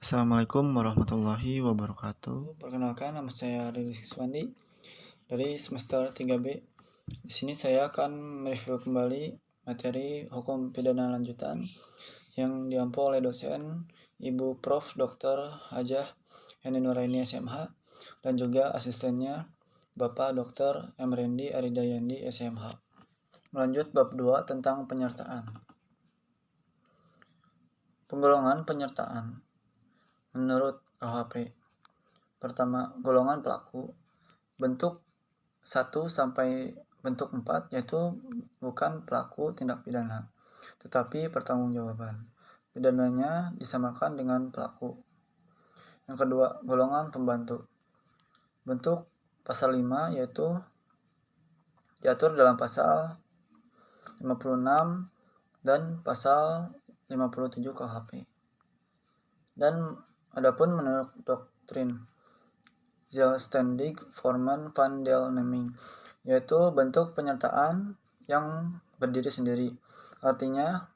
Assalamualaikum warahmatullahi wabarakatuh. Perkenalkan, nama saya Riri Siswandi dari semester 3B. Di sini saya akan mereview kembali materi hukum pidana lanjutan yang diampu oleh dosen Ibu Prof. Dr. Hajah Heni Nuraini SMH dan juga asistennya Bapak Dr. M. Rendi Aridayandi SMH. Melanjut bab 2 tentang penyertaan. Penggolongan penyertaan menurut KUHP. Pertama, golongan pelaku. Bentuk 1 sampai bentuk 4 yaitu bukan pelaku tindak pidana, tetapi pertanggungjawaban. Pidananya disamakan dengan pelaku. Yang kedua, golongan pembantu. Bentuk pasal 5 yaitu diatur dalam pasal 56 dan pasal 57 KUHP. Dan adapun menurut doktrin Zelständig Vormen van Deelneming, yaitu bentuk penyertaan yang berdiri sendiri. Artinya,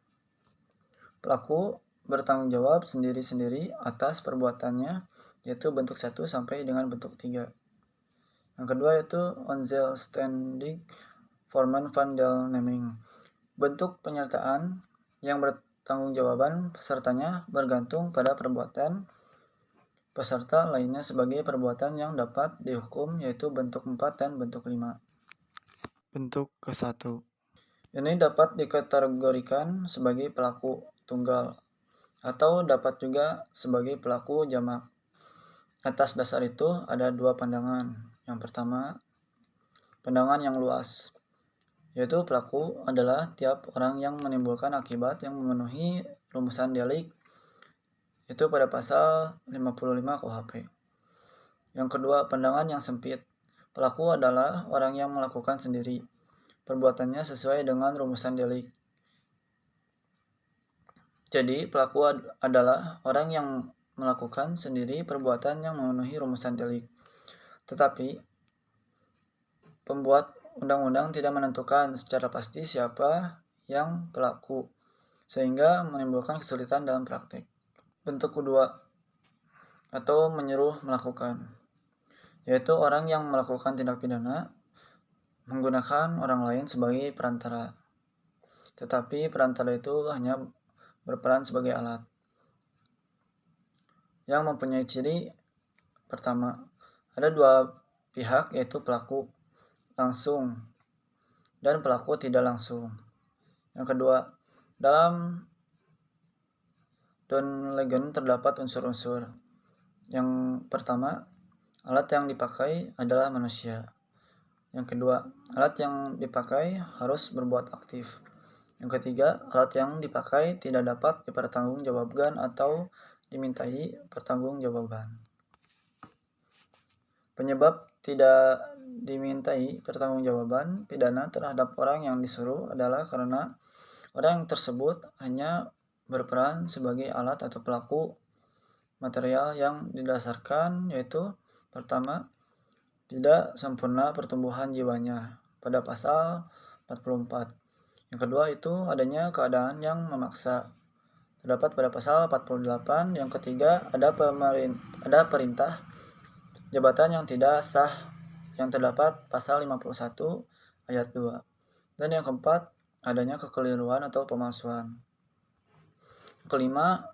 pelaku bertanggung jawab sendiri-sendiri atas perbuatannya, yaitu bentuk 1 sampai dengan bentuk 3. Yang kedua yaitu Onzelständig Vormen van Deelneming, bentuk penyertaan yang bertanggung-jawaban pesertanya bergantung pada perbuatan peserta lainnya sebagai perbuatan yang dapat dihukum, yaitu bentuk 4 dan bentuk 5. Bentuk ke-1. Ini dapat dikategorikan sebagai pelaku tunggal atau dapat juga sebagai pelaku jamak. Atas dasar itu ada dua pandangan. Yang pertama, pandangan yang luas, yaitu pelaku adalah tiap orang yang menimbulkan akibat yang memenuhi rumusan delik, itu pada pasal 55 KUHP. Yang kedua, pandangan yang sempit. Pelaku adalah orang yang melakukan sendiri perbuatannya sesuai dengan rumusan delik. Jadi, pelaku adalah orang yang melakukan sendiri perbuatan yang memenuhi rumusan delik. Tetapi, pembuat undang-undang tidak menentukan secara pasti siapa yang pelaku, sehingga menimbulkan kesulitan dalam praktik. Bentuk kedua, atau menyuruh melakukan, yaitu orang yang melakukan tindak pidana menggunakan orang lain sebagai perantara, tetapi perantara itu hanya berperan sebagai alat. Yang mempunyai ciri pertama, ada dua pihak, yaitu pelaku langsung dan pelaku tidak langsung. Yang kedua, dalam Donlegen terdapat unsur-unsur. Yang pertama, alat yang dipakai adalah manusia. Yang kedua, alat yang dipakai harus berbuat aktif. Yang ketiga, alat yang dipakai tidak dapat dipertanggungjawabkan atau dimintai pertanggungjawaban. Penyebab tidak dimintai pertanggungjawaban pidana terhadap orang yang disuruh adalah karena orang tersebut hanya berperan sebagai alat atau pelaku material yang didasarkan, yaitu pertama, tidak sempurna pertumbuhan jiwanya pada pasal 44. Yang kedua itu adanya keadaan yang memaksa, terdapat pada pasal 48. Yang ketiga, ada perintah jabatan yang tidak sah yang terdapat pasal 51 ayat 2. Dan yang keempat, adanya kekeliruan atau pemalsuan. Kelima,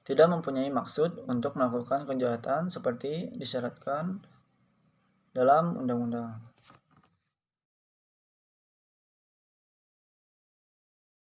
tidak mempunyai maksud untuk melakukan kejahatan seperti disyaratkan dalam undang-undang.